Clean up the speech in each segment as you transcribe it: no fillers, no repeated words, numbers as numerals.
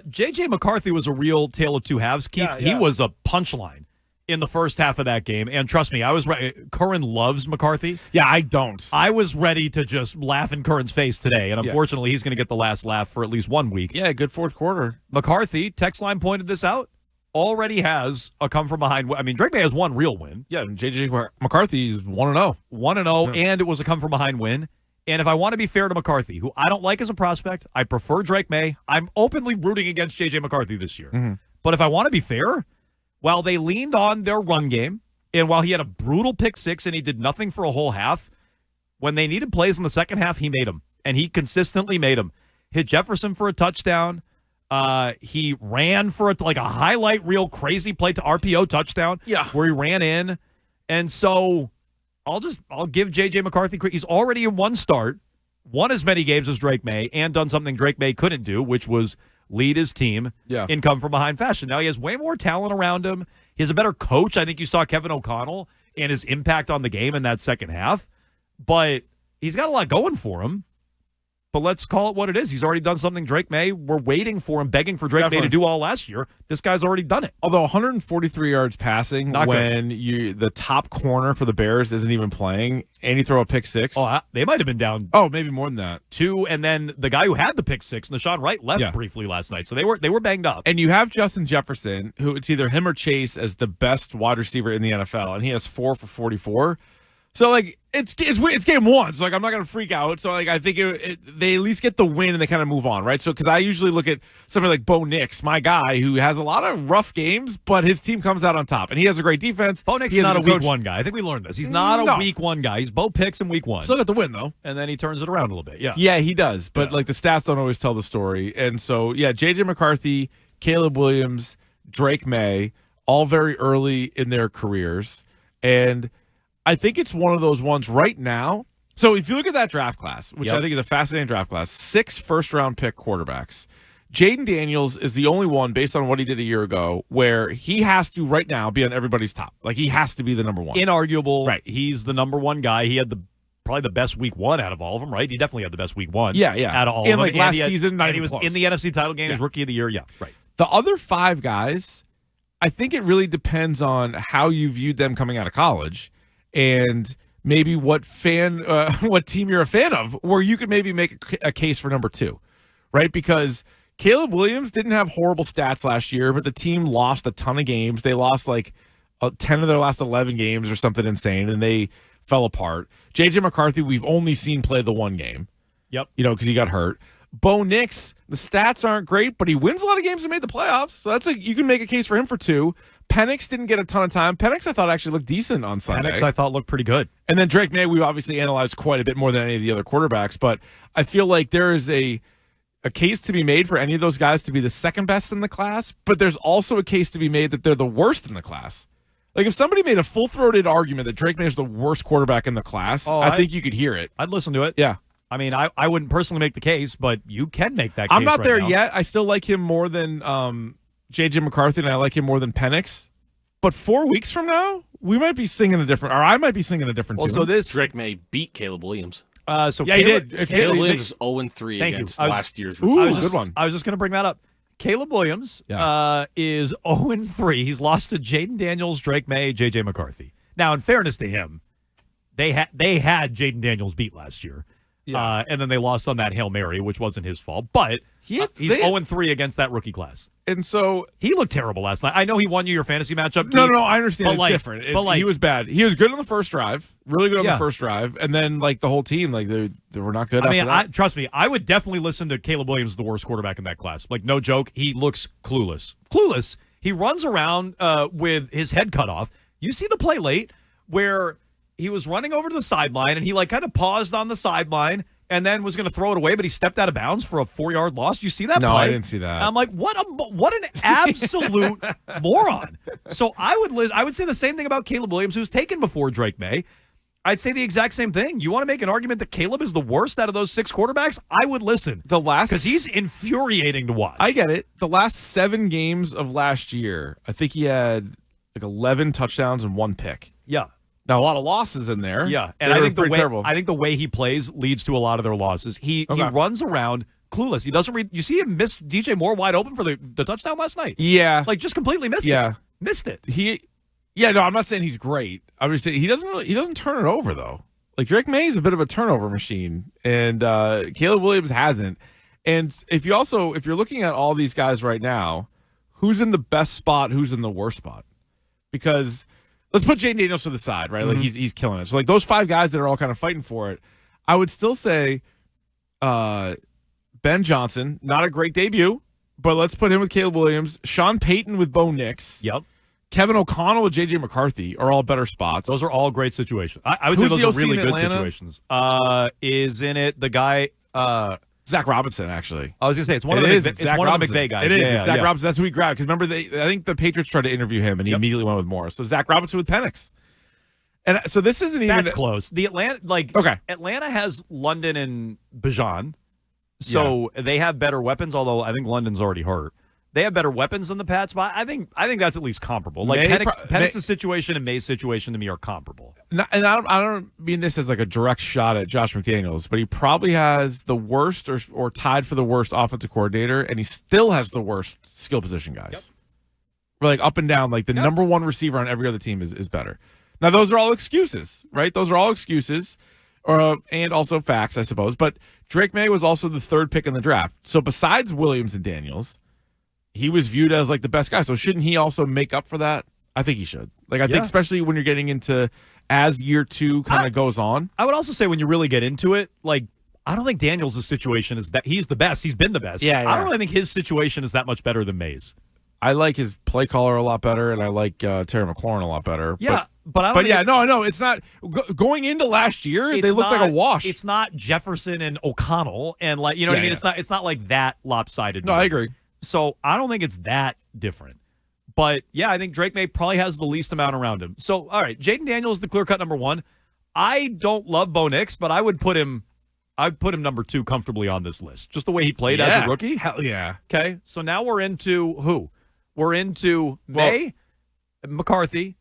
J.J. McCarthy was a real tale of two halves, Keith. Yeah. He was a punchline in the first half of that game. And trust me, I was ready. Curran loves McCarthy. Yeah, I don't. I was ready to just laugh in Curran's face today. And unfortunately, he's going to get the last laugh for at least 1 week. Yeah, good fourth quarter. McCarthy, text line pointed this out, already has a come from behind. I mean, Drake Maye has one real win. Yeah, J.J. McCarthy's 1-0. 1-0, and it was a come from behind win. And if I want to be fair to McCarthy, who I don't like as a prospect, I prefer Drake Maye. I'm openly rooting against J.J. McCarthy this year. Mm-hmm. But if I want to be fair, while they leaned on their run game, and while he had a brutal pick six and he did nothing for a whole half, when they needed plays in the second half, he made them. And he consistently made them. Hit Jefferson for a touchdown. He ran for a highlight reel crazy play to RPO touchdown where he ran in. And so I'll give J.J. McCarthy credit. He's already in one start, won as many games as Drake Maye, and done something Drake Maye couldn't do, which was lead his team in come from behind fashion. Now he has way more talent around him. He has a better coach. I think you saw Kevin O'Connell and his impact on the game in that second half. But he's got a lot going for him. But let's call it what it is. He's already done something Drake Maye. We're waiting for him, begging for Drake Maye to do all last year. This guy's already done it. Although 143 yards passing when the top corner for the Bears isn't even playing, and you throw a pick six. Oh, they might have been down. Oh, maybe more than that. 2, and then the guy who had the pick six, Nashawn Wright, left briefly last night. So they were banged up. And you have Justin Jefferson, who it's either him or Chase as the best wide receiver in the NFL, and he has 4 for 44. So, it's game one, so, I'm not going to freak out. So, I think they at least get the win and they kind of move on, right? So, because I usually look at somebody like Bo Nix, my guy, who has a lot of rough games, but his team comes out on top. And he has a great defense. Bo Nix is not a week one guy. I think we learned this. He's not a week one guy. He's Bo picks in week one. Still got the win, though. And then he turns it around a little bit, Yeah, he does. But, the stats don't always tell the story. And so, J.J. McCarthy, Caleb Williams, Drake Maye, all very early in their careers. And I think it's one of those ones right now. So if you look at that draft class, which I think is a fascinating draft class, 6 first-round pick quarterbacks. Jaden Daniels is the only one, based on what he did a year ago, where he has to right now be on everybody's top. He has to be the number one. Inarguable. Right. He's the number one guy. He had probably the best week one out of all of them, right? He definitely had the best week one. Yeah. Out of all of them. Last season, and he was in the NFC title game as rookie of the year. Yeah, right. The other 5 guys, I think it really depends on how you viewed them coming out of college. And maybe what team you're a fan of, where you could maybe make a case for number 2, right? Because Caleb Williams didn't have horrible stats last year, but the team lost a ton of games. They lost 10 of their last 11 games or something insane, and they fell apart. J.J. McCarthy, we've only seen play the one game. Yep. Because he got hurt. Bo Nix, the stats aren't great, but he wins a lot of games and made the playoffs. So you can make a case for him for 2. Penix didn't get a ton of time. Penix, I thought, actually looked decent on Sunday. Penix, I thought, looked pretty good. And then Drake Maye, we've obviously analyzed quite a bit more than any of the other quarterbacks, but I feel like there is a case to be made for any of those guys to be the second best in the class, but there's also a case to be made that they're the worst in the class. If somebody made a full-throated argument that Drake Maye is the worst quarterback in the class, I think you could hear it. I'd listen to it. Yeah. I mean, I wouldn't personally make the case, but you can make that case. I'm not there now. yet. I still like him more than J.J. McCarthy, and I like him more than Penix. But 4 weeks from now, we might be singing a different, or I might be singing a different tune. So Drake Maye beat Caleb Williams. He did. Caleb Williams is 0-3 against last year's. Good one. I was just going to bring that up. Caleb Williams is 0-3. He's lost to Jaden Daniels, Drake Maye, J.J. McCarthy. Now, in fairness to him, they had Jaden Daniels beat last year. Yeah. And then they lost on that Hail Mary, which wasn't his fault. But he's 0-3 against that rookie class. And so he looked terrible last night. I know he won you your fantasy matchup. No, I understand. It's different. He was bad. He was good on the first drive, really good on the first drive, and then the whole team, they were not good. I mean, trust me, I would definitely listen to Caleb Williams, the worst quarterback in that class. No joke. He looks clueless. He runs around with his head cut off. You see the play late where he was running over to the sideline and he kind of paused on the sideline and then was going to throw it away, but he stepped out of bounds for a 4-yard loss. You see that play? No, I didn't see that. I'm like, what an absolute moron. So I would say the same thing about Caleb Williams, who's taken before Drake Maye. I'd say the exact same thing. You want to make an argument that Caleb is the worst out of those 6 quarterbacks? I would listen. Because he's infuriating to watch. I get it. The last 7 games of last year, I think he had 11 touchdowns and 1 pick. Yeah. Now, a lot of losses in there. Yeah, and I think the way he plays leads to a lot of their losses. He runs around clueless. He doesn't read. You see him miss DJ Moore wide open for the touchdown last night. Yeah. Like, just completely missed it. Missed it. No, I'm not saying he's great. I'm just saying he doesn't turn it over, though. Like, Drake Maye is a bit of a turnover machine, and Caleb Williams hasn't. And if you're looking at all these guys right now, who's in the best spot, who's in the worst spot? Because let's put Jaden Daniels to the side, right? Like, he's killing it. So, like, those 5 guys that are all kind of fighting for it, I would still say Ben Johnson, not a great debut, but let's put him with Caleb Williams. Sean Payton with Bo Nix. Yep. Kevin O'Connell with J.J. McCarthy are all better spots. Those are all great situations. I would say those are really good situations. Is in it the guy Zach Robinson, actually. I was going to say, it's one of the McVay guys. It is. Zach Robinson. That's who we grabbed. Because remember, I think the Patriots tried to interview him, and he immediately went with Morris. So Zach Robinson with Penix. And so this isn't even... That's close. Atlanta has London and Bijan. So they have better weapons, although I think London's already hurt. They have better weapons than the Pats, but I think that's at least comparable. Like Penix's situation and May's situation to me are comparable. And I don't mean this as like a direct shot at Josh McDaniels, but he probably has the worst or tied for the worst offensive coordinator, and he still has the worst skill position guys. Yep. Like up and down, like the number one receiver on every other team is better. Now those are all excuses, right? Those are all excuses, and also facts, I suppose. But Drake Maye was also the 3rd pick in the draft. So besides Williams and Daniels, he was viewed as like the best guy. So shouldn't he also make up for that? I think he should. Like, I think especially when you're getting into as year 2 kind of goes on. I would also say when you really get into it, like, I don't think Daniels' situation is that he's the best. He's been the best. Yeah. I don't really think his situation is that much better than Maye's. I like his play caller a lot better, and I like Terry McLaurin a lot better. Yeah, but it's not going into last year. They looked like a wash. It's not Jefferson and O'Connell, and like, you know what I mean. It's not like that lopsided. No, I agree. So I don't think it's that different. But, yeah, I think Drake Maye probably has the least amount around him. So, all right, Jaden Daniels is the clear-cut number 1. I don't love Bo Nix, but I'd put him number 2 comfortably on this list. Just the way he played as a rookie. Hell yeah. Okay, so now we're into who? We're into Maye, McCarthy,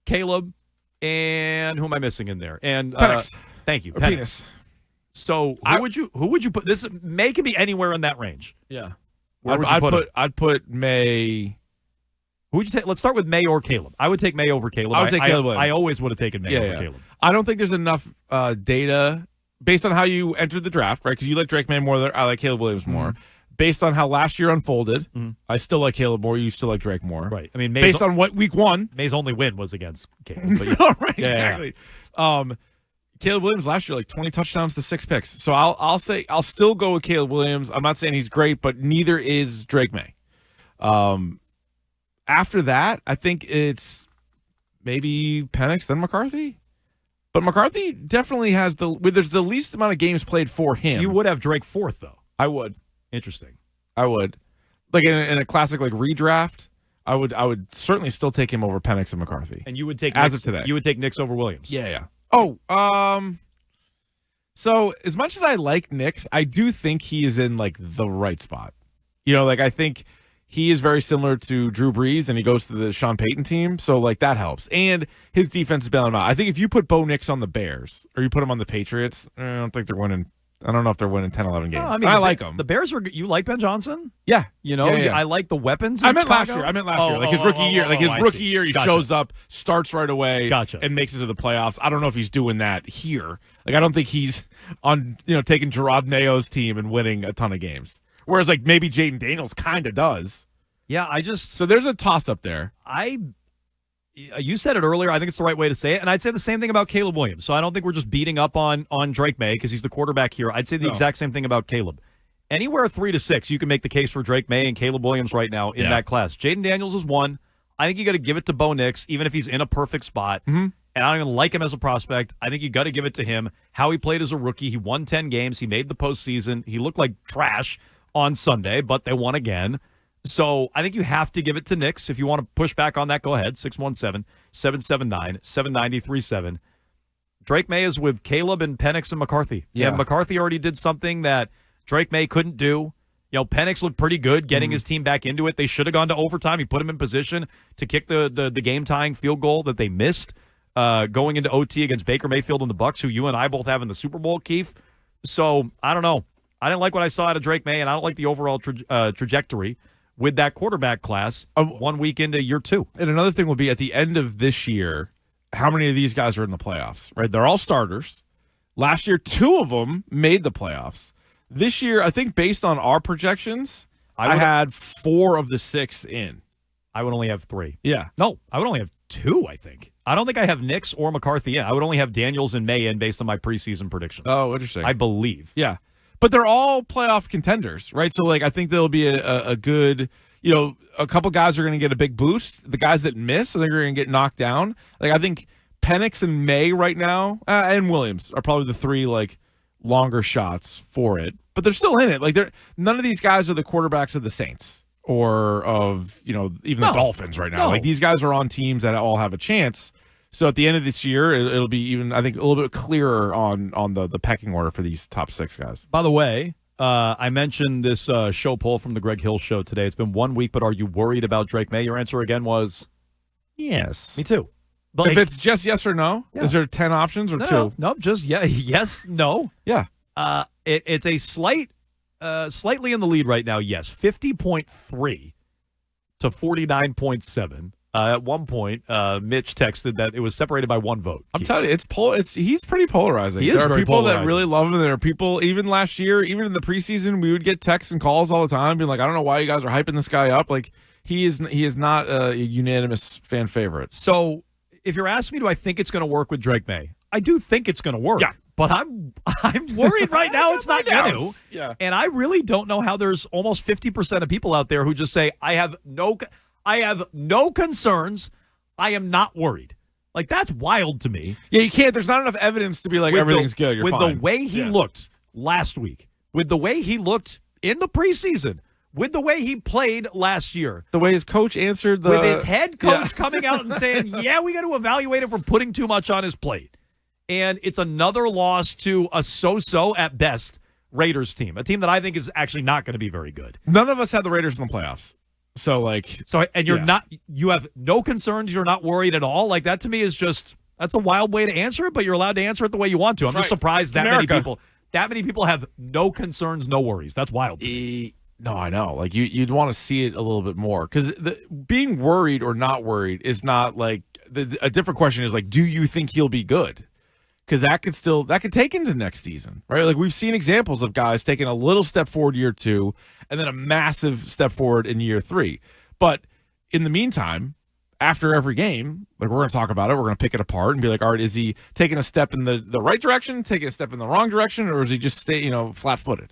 Caleb, and who am I missing in there? And Penix. Thank you, Penix. So who would you put? This Maye can be anywhere in that range. Yeah. Where would you put him? I'd put Maye. Who would you take? Let's start with Maye or Caleb. I would take Maye over Caleb. I would take Caleb Williams. I always would have taken Maye over Caleb. I don't think there's enough data based on how you entered the draft, right? Because you like Drake Maye more. I like Caleb Williams more. Based on how last year unfolded, I still like Caleb more. You still like Drake more. Right. I mean, based on what week 1. Maye's only win was against Caleb. But right, exactly. Caleb Williams last year, like 20 touchdowns to 6 picks. So I'll still go with Caleb Williams. I'm not saying he's great, but neither is Drake Maye. After that, I think it's maybe Penix, then McCarthy. But McCarthy definitely has there's the least amount of games played for him. So you would have Drake 4th, though. I would. Interesting. I would. Like in a classic like redraft, I would certainly still take him over Penix and McCarthy. And you would take as of today. You would take Nix over Williams. Yeah. Oh, so as much as I like Nix, I do think he is in like the right spot. You know, like I think he is very similar to Drew Brees, and he goes to the Sean Payton team, so like that helps. And his defense is bailing him out. I think if you put Bo Nix on the Bears or you put him on the Patriots, I don't think they're winning. I don't know if they're winning 10, 11 games. I like them. The Bears are. You like Ben Johnson? Yeah. You know, I like the weapons. I meant last year. Like his rookie year. Like his rookie year, he shows up, starts right away, and makes it to the playoffs. I don't know if he's doing that here. Like I don't think he's on, taking Gerard Mayo's team and winning a ton of games. Whereas like maybe Jaden Daniels kind of does. Yeah, so there's a toss up there. You said it earlier. I think it's the right way to say it. And I'd say the same thing about Caleb Williams. So I don't think we're just beating up on Drake Maye because he's the quarterback here. I'd say the exact same thing about Caleb. Anywhere 3 to 6, you can make the case for Drake Maye and Caleb Williams right now in that class. Jaden Daniels is 1. I think you got to give it to Bo Nix, even if he's in a perfect spot. Mm-hmm. And I don't even like him as a prospect. I think you got to give it to him. How he played as a rookie. He won 10 games. He made the postseason. He looked like trash on Sunday, but they won again. So I think you have to give it to Nix. If you want to push back on that, go ahead. 617-779-7937. Drake Maye is with Caleb and Penix and McCarthy. Yeah, McCarthy already did something that Drake Maye couldn't do. Penix looked pretty good getting his team back into it. They should have gone to overtime. He put him in position to kick the game-tying field goal that they missed going into OT against Baker Mayfield and the Bucs, who you and I both have in the Super Bowl, Keefe. So I don't know. I didn't like what I saw out of Drake Maye, and I don't like the overall trajectory with that quarterback class 1 week into year 2. And another thing will be at the end of this year, how many of these guys are in the playoffs, right? They're all starters. Last year, 2 of them made the playoffs. This year, I think based on our projections, I had 4 of the 6 in. I would only have 3. Yeah. No, I would only have 2, I think. I don't think I have Nix or McCarthy in. I would only have Daniels and May in based on my preseason predictions. Oh, interesting. I believe. Yeah. But they're all playoff contenders, right? So, I think there'll be a good, a couple guys are going to get a big boost. The guys that miss, I think, are going to get knocked down. I think Penix and May right now, and Williams are probably the 3, longer shots for it. But they're still in it. None of these guys are the quarterbacks of the Saints or of, even the Dolphins right now. No. These guys are on teams that all have a chance. So at the end of this year, it'll be even, I think, a little bit clearer on the pecking order for these top 6 guys. By the way, I mentioned this show poll from the Greg Hill Show today. It's been 1 week, but are you worried about Drake Maye? Your answer again was yes. Me too. But if it's just yes or no, is there 10 options or 2? No, just yes, no. Yeah. It's a slightly in the lead right now. Yes, 50.3 to 49.7. At one point, Mitch texted that it was separated by 1 vote. I'm telling you, he's pretty polarizing. He is there are very people polarizing. that really love him. There are people, even last year, even in the preseason, we would get texts and calls all the time being like, I don't know why you guys are hyping this guy up. He is not a unanimous fan favorite. So if you're asking me, do I think it's going to work with Drake Maye? I do think it's going to work. Yeah. But I'm worried right now it's not going to. Yeah. And I really don't know how there's almost 50% of people out there who just say, I have no concerns. I am not worried. That's wild to me. Yeah, you can't. There's not enough evidence to be everything's good. You're with fine. the way he looked last week, with the way he looked in the preseason, with the way he played last year, the way his coach answered with his head coach coming out and saying, yeah, we got to evaluate him for putting too much on his plate. And it's another loss to a so-so at best Raiders team, a team that I think is actually not going to be very good. None of us had the Raiders in the playoffs. And you're not, you have no concerns. You're not worried at all. That to me is just, that's a wild way to answer it, but you're allowed to answer it the way you want to. I'm just surprised that many people have no concerns, no worries. That's wild to me. No, I know. You'd want to see it a little bit more because being worried or not worried is not a different question is do you think he'll be good? Because that could take into next season, right? We've seen examples of guys taking a little step forward year 2 and then a massive step forward in year 3. But in the meantime, after every game, we're going to talk about it. We're going to pick it apart and be all right, is he taking a step in the right direction, taking a step in the wrong direction, or is he just stay, flat-footed?